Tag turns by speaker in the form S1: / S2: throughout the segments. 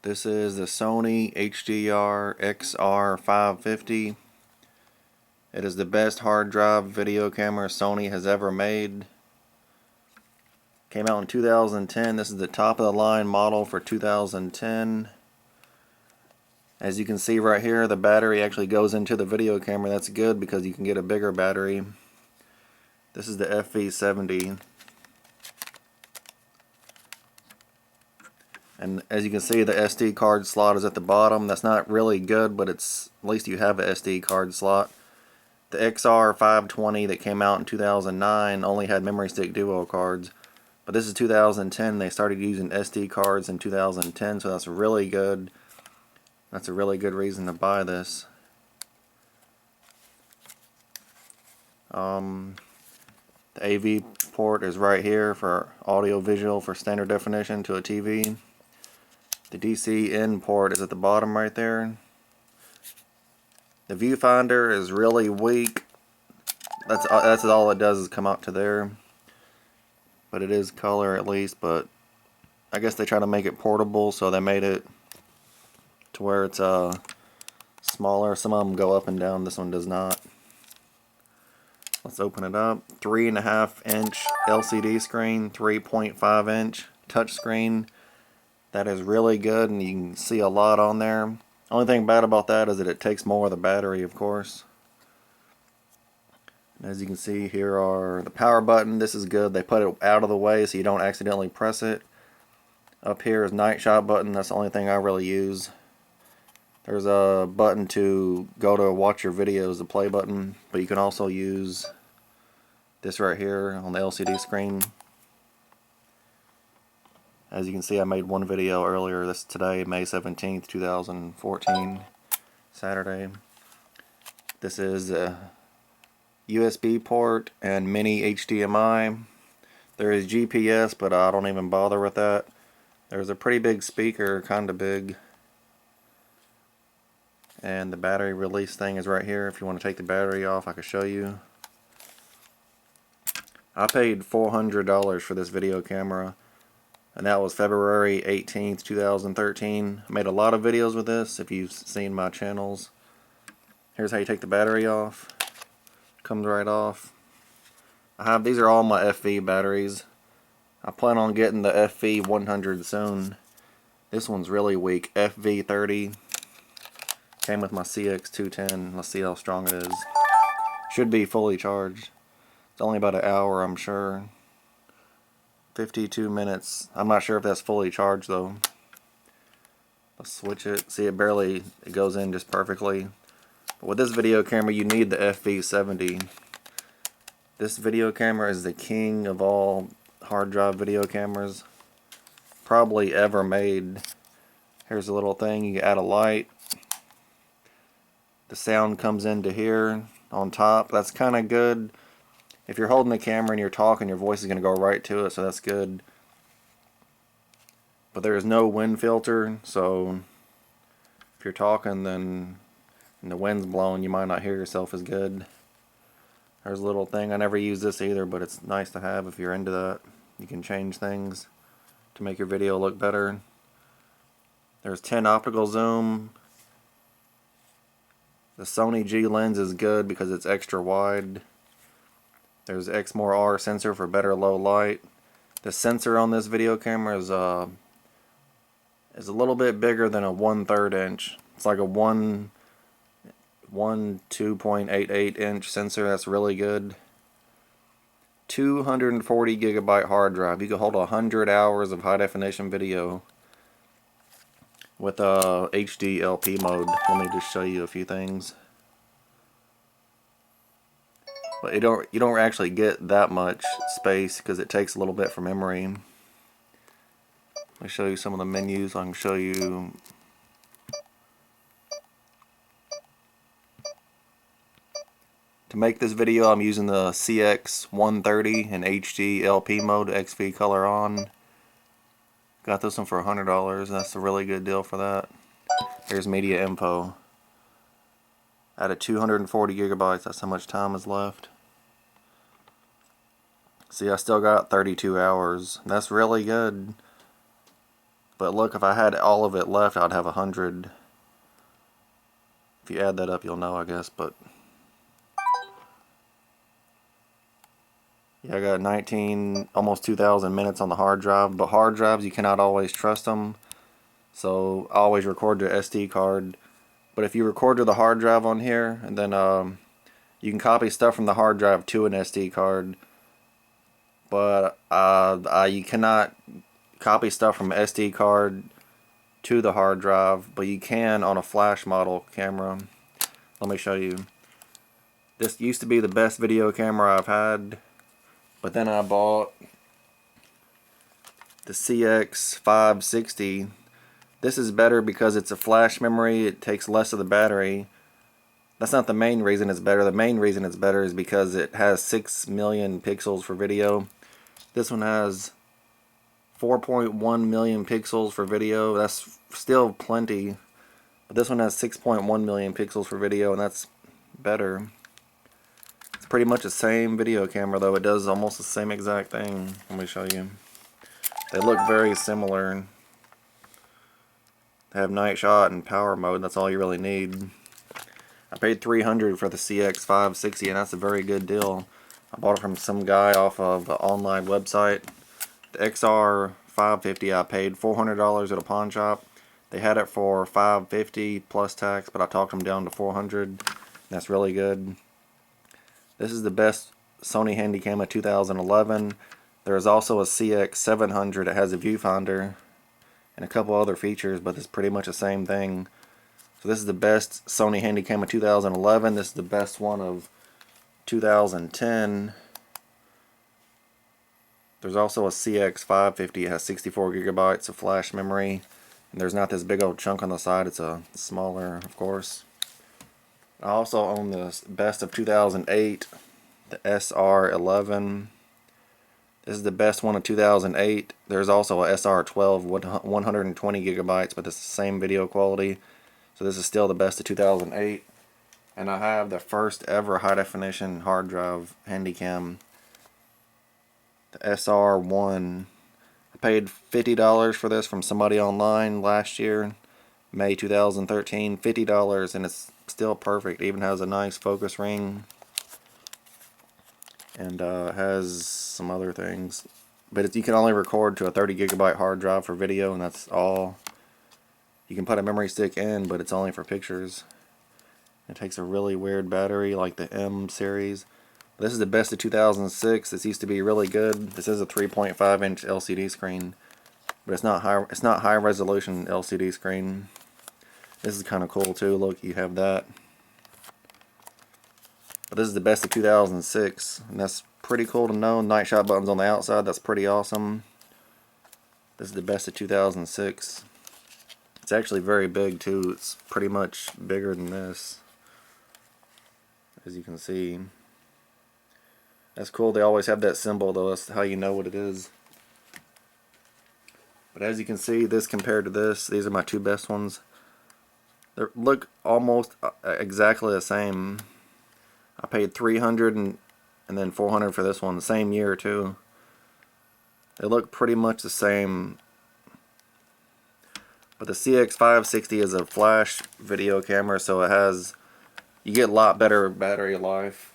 S1: This is the Sony HDR XR550. It is the best hard drive video camera Sony has ever made. Came out in 2010. This is the top of the line model for 2010. As you can see right here, the battery actually goes into the video camera. That's good because you can get a bigger battery. This is the FV70. And as you can see, the SD card slot is at the bottom. That's not really good, but it's at least you have an SD card slot. The XR520 that came out in 2009 only had memory stick duo cards. But this is 2010. They started using SD cards in 2010, so that's really good. That's a really good reason to buy this. The AV port is right here for audio visual for standard definition to a TV. The DC in port is at the bottom right there. The viewfinder is really weak. That's all it does is come out to there. But it is color at least, but I guess they try to make it portable, so they made it to where it's smaller. Some of them go up and down, this one does not. Let's open it up. 3.5 inch LCD screen, 3.5 inch touch screen. That is really good, and you can see a lot on there. Only thing bad about that is that it takes more of the battery, of course. As you can see, here are the power button. This is good. They put it out of the way so you don't accidentally press it. Up here is Nightshot button. That's the only thing I really use. There's a button to go to watch your videos, the play button. But you can also use this right here on the LCD screen. As you can see, I made one video earlier. This is today, May 17th, 2014, Saturday. This is a USB port and mini HDMI. There is GPS, but I don't even bother with that. There's a pretty big speaker, kinda big. And the battery release thing is right here. If you want to take the battery off, I can show you. I paid $400 for this video camera, and that was February 18th, 2013. I made a lot of videos with this, if you've seen my channels. Here's how you take the battery off. Comes right off. These are all my FV batteries. I plan on getting the FV100 soon. This one's really weak. FV30. Came with my CX210. Let's see how strong it is. Should be fully charged. It's only about an hour, I'm sure. 52 minutes. I'm not sure if that's fully charged though. Let's switch it. See, it goes in just perfectly. But with this video camera, you need the FV70. This video camera is the king of all hard drive video cameras probably ever made. Here's a little thing. You add a light. The sound comes into here on top. That's kind of good. If you're holding the camera and you're talking, your voice is going to go right to it, so that's good. But there is no wind filter, so if you're talking then and the wind's blowing, you might not hear yourself as good. There's a little thing. I never use this either, but it's nice to have if you're into that. You can change things to make your video look better. There's 10 optical zoom. The Sony G lens is good because it's extra wide. There's X more R sensor for better low light. The sensor on this video camera is a little bit bigger than a 1/3 inch. It's like a 2.88 inch sensor. That's really good. 240 gigabyte hard drive. You can hold 100 hours of high definition video with HD LP mode. Let me just show you a few things. But you don't actually get that much space because it takes a little bit for memory. Let me show you some of the menus. I can show you. To make this video, I'm using the CX130 in HD LP mode, XV color on. Got this one for $100. That's a really good deal for that. Here's media info. Out of 240 gigabytes, that's how much time is left. See, I still got 32 hours. That's really good. But look, if I had all of it left, I'd have 100. If you add that up, you'll know, I guess. But yeah, I got 19, almost 2,000 minutes on the hard drive. But hard drives, you cannot always trust them. So always record your SD card. But if you record to the hard drive on here, and then you can copy stuff from the hard drive to an SD card. But you cannot copy stuff from SD card to the hard drive, but you can on a flash model camera. Let me show you. This used to be the best video camera I've had, but then I bought the CX560. This is better because it's a flash memory. It takes less of the battery. That's not the main reason it's better. The main reason it's better is because it has 6 million pixels for video. This one has 4.1 million pixels for video. That's still plenty. But this one has 6.1 million pixels for video, and that's better. It's pretty much the same video camera, though. It does almost the same exact thing. Let me show you. They look very similar. They have Nightshot and power mode. That's all you really need. I paid $300 for the CX560, and that's a very good deal. I bought it from some guy off of an online website. The XR550 I paid $400 at a pawn shop. They had it for $550 plus tax, but I talked them down to $400. That's really good. This is the best Sony Handycam of 2011. There is also a CX700 that has a viewfinder and a couple other features, but it's pretty much the same thing. So this is the best Sony Handycam of 2011. This is the best one of 2010. There's also a CX550. It has 64 gigabytes of flash memory. And there's not this big old chunk on the side. It's a smaller, of course. I also own the best of 2008, the SR11. This is the best one of 2008. There's also a SR12 with 120 gigabytes, but it's the same video quality. So this is still the best of 2008. And I have the first ever high definition hard drive Handycam, the SR1. I paid $50 for this from somebody online last year, May 2013. $50, and it's still perfect. It even has a nice focus ring, and has some other things. But you can only record to a 30 gigabyte hard drive for video, and that's all. You can put a memory stick in, but it's only for pictures. It takes a really weird battery like the M series. This is the best of 2006. This used to be really good. This is a 3.5 inch LCD screen, but it's not high resolution LCD screen. This is kind of cool too. Look, you have that. But this is the best of 2006, and that's pretty cool to know. Nightshot buttons on the outside. That's pretty awesome. This is the best of 2006. It's actually very big too. It's pretty much bigger than this, as you can see. That's cool. They always have that symbol, though. That's how you know what it is. But as you can see, this compared to this, these are my two best ones. They look almost exactly the same. I paid $300 and then $400 for this one, the same year too. They look pretty much the same. But the CX560 is a flash video camera, so you get a lot better battery life.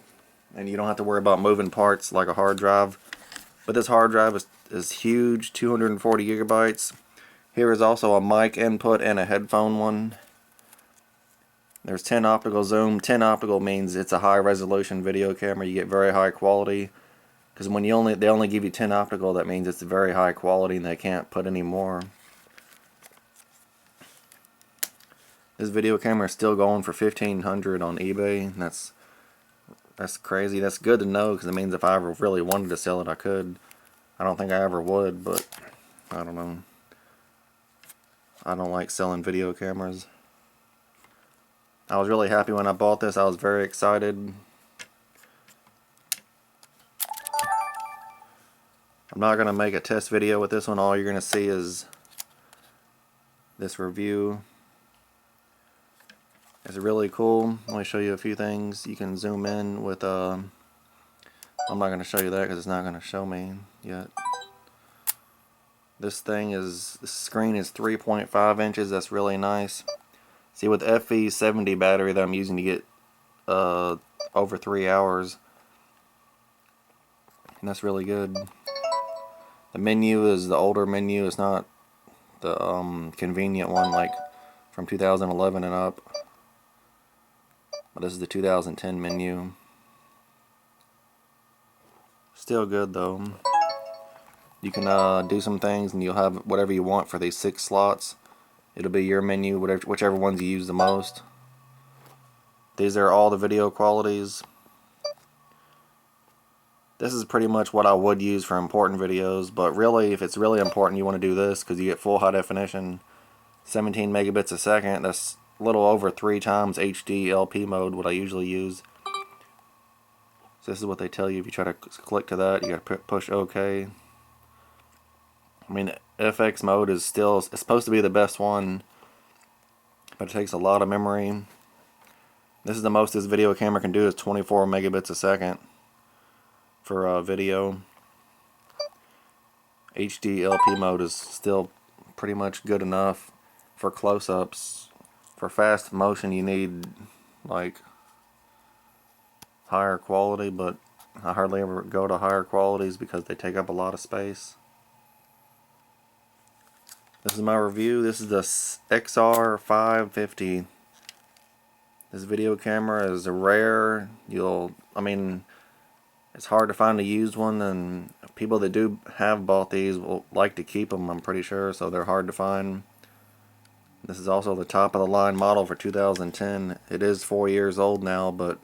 S1: And you don't have to worry about moving parts like a hard drive. But this hard drive is huge, 240 gigabytes. Here is also a mic input and a headphone one. There's 10 optical zoom. 10 optical means it's a high resolution video camera. You get very high quality. Because when they only give you 10 optical, that means it's very high quality and they can't put any more. This video camera is still going for $1,500 on eBay. That's crazy. That's good to know, because it means if I ever really wanted to sell it, I could. I don't think I ever would, but I don't know. I don't like selling video cameras. I was really happy when I bought this. I was very excited. I'm not going to make a test video with this one. All you're going to see is this review. It's really cool. Let me show you a few things. You can zoom in with I'm not going to show you that because it's not going to show me yet. This screen is 3.5 inches. That's really nice. See, with FE70 battery that I'm using to get over 3 hours, and that's really good. The menu is the older menu. It's not the convenient one like from 2011 and up. But this is the 2010 menu. Still good though. You can do some things and you'll have whatever you want for these 6 slots. It'll be your menu, whichever ones you use the most. These are all the video qualities. This is pretty much what I would use for important videos, but really if it's really important you want to do this because you get full high definition, 17 megabits a second. That's a little over 3 times HD LP mode, what I usually use. So this is what they tell you if you try to click to that. You got to push OK. I mean, FX mode is still, it's supposed to be the best one, but it takes a lot of memory. This is the most this video camera can do, is 24 megabits a second for video. HD LP mode is still pretty much good enough for close-ups. For fast motion you need like higher quality, but I hardly ever go to higher qualities because they take up a lot of space. This is my review. This is the XR550. This video camera is rare. I mean, it's hard to find a used one, and people that do have bought these will like to keep them, I'm pretty sure, so they're hard to find. This is also the top of the line model for 2010. It is 4 years old now, but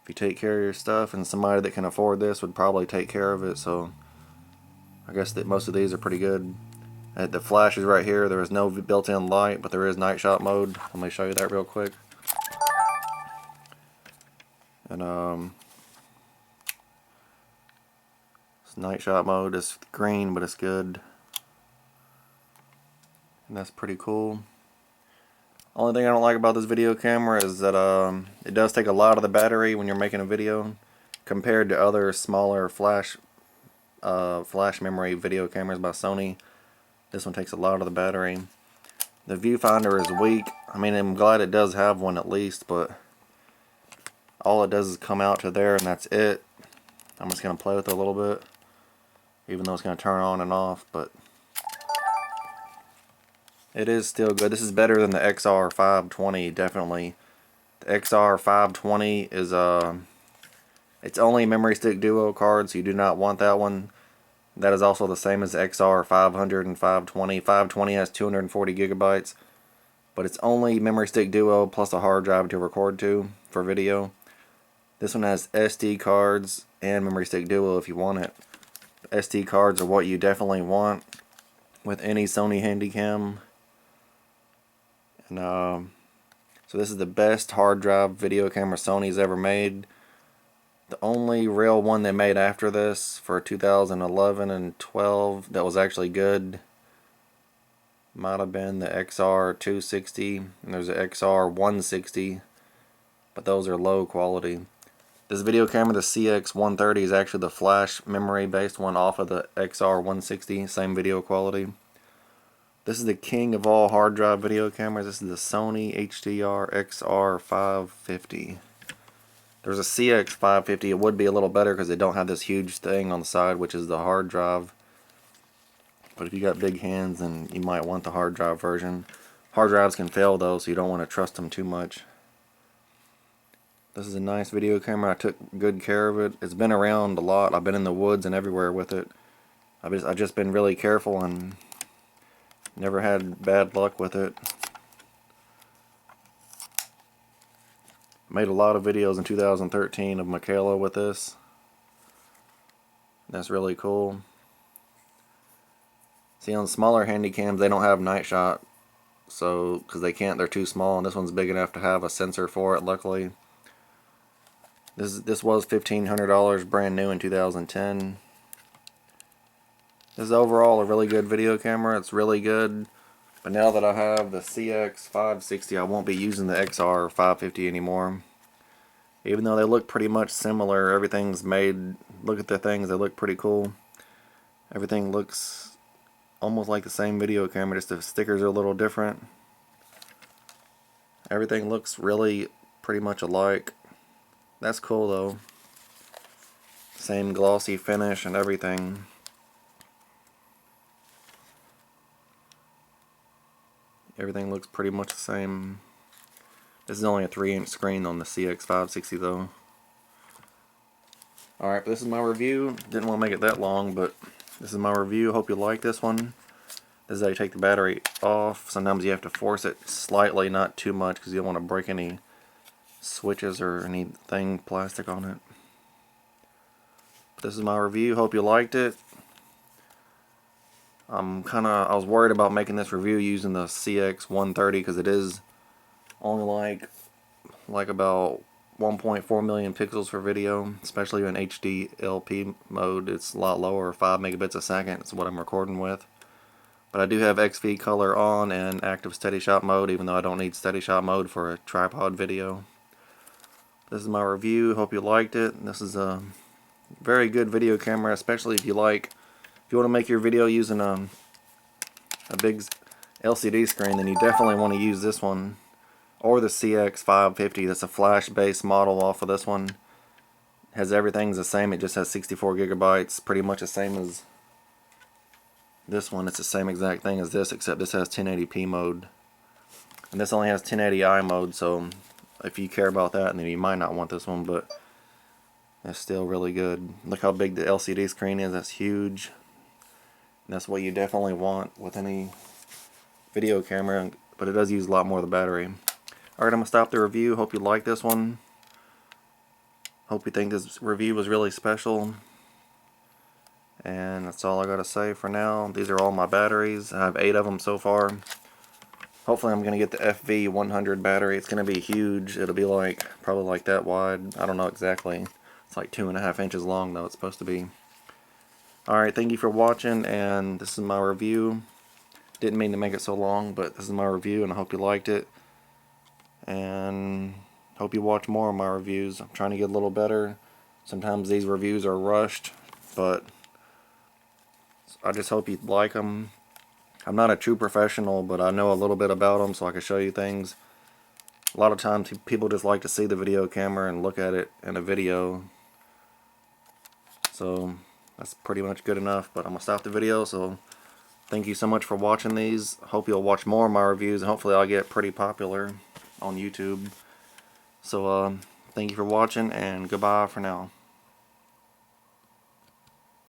S1: if you take care of your stuff, and somebody that can afford this would probably take care of it, so I guess that most of these are pretty good. The flash is right here. There is no built-in light, but there is Nightshot mode. Let me show you that real quick. And Nightshot mode is green, but it's good. And that's pretty cool. Only thing I don't like about this video camera is that it does take a lot of the battery when you're making a video compared to other smaller flash memory video cameras by Sony. This one takes a lot of the battery. The viewfinder is weak. I mean, I'm glad it does have one at least, but all it does is come out to there and that's it. I'm just going to play with it a little bit, even though it's going to turn on and off, but it is still good. This is better than the XR520, definitely. The XR520 is it's only memory stick duo card, so you do not want that one. That is also the same as the XR500 and 520. 520 has 240 gigabytes, but it's only memory stick duo plus a hard drive to record to for video. This one has SD cards and memory stick duo if you want it. SD cards are what you definitely want with any Sony Handycam. And so this is the best hard drive video camera Sony's ever made. The only real one they made after this for 2011 and 12 that was actually good might have been the XR260, and there's the XR160, but those are low quality. This video camera, the CX130, is actually the flash memory based one off of the XR160, same video quality. This is the king of all hard drive video cameras. This is the Sony HDR XR550. There's a CX550. It would be a little better because they don't have this huge thing on the side, which is the hard drive. But if you got big hands, then you might want the hard drive version. Hard drives can fail though, so you don't want to trust them too much. This is a nice video camera. I took good care of it. It's been around a lot. I've been in the woods and everywhere with it. I've just been really careful and never had bad luck with it. Made a lot of videos in 2013 of Michaela with this. That's really cool. See, on smaller Handycams they don't have Nightshot, so because they can't, they're too small, and this one's big enough to have a sensor for it, luckily. This was $1,500 brand new in 2010. This is overall a really good video camera. It's really good. But now that I have the CX560, I won't be using the XR550 anymore. Even though they look pretty much similar, everything's made, look at the things, they look pretty cool. Everything looks almost like the same video camera, just the stickers are a little different. Everything looks really pretty much alike. That's cool though. Same glossy finish and everything. Everything looks pretty much the same. This is only a 3-inch screen on the CX560 though. Alright, this is my review. Didn't want to make it that long, but this is my review. Hope you like this one. This is how you take the battery off. Sometimes you have to force it slightly, not too much, because you don't want to break any switches or anything plastic on it. This is my review. Hope you liked it. I was worried about making this review using the CX130 because it is only like about 1.4 million pixels for video, especially in HDLP mode. It's a lot lower, 5 megabits a second. It's what I'm recording with. But I do have XV color on and active steady shot mode, even though I don't need steady shot mode for a tripod video. This is my review. Hope you liked it. This is a very good video camera, especially if you want to make your video using a big LCD screen, then you definitely want to use this one, or the CX550. That's a flash based model off of this one. Has everything's the same. It just has 64 gigabytes, pretty much the same as this one. It's the same exact thing as this, except this has 1080p mode, and this only has 1080i mode. So if you care about that, then you might not want this one, but it's still really good. Look how big the LCD screen is. That's huge. And that's what you definitely want with any video camera, but it does use a lot more of the battery. Alright, I'm going to stop the review. Hope you like this one. Hope you think this review was really special. And that's all I got to say for now. These are all my batteries. I have 8 of them so far. Hopefully I'm going to get the FV100 battery. It's going to be huge. It'll be probably like that wide. I don't know exactly. It's like 2.5 inches long though, it's supposed to be. Alright, thank you for watching, and this is my review. Didn't mean to make it so long, but this is my review, and I hope you liked it. And hope you watch more of my reviews. I'm trying to get a little better. Sometimes these reviews are rushed, but I just hope you like them. I'm not a true professional, but I know a little bit about them, so I can show you things. A lot of times people just like to see the video camera and look at it in a video. So that's pretty much good enough, but I'm going to stop the video. So thank you so much for watching these. Hope you'll watch more of my reviews, and hopefully I'll get pretty popular on YouTube. So thank you for watching, and goodbye for now.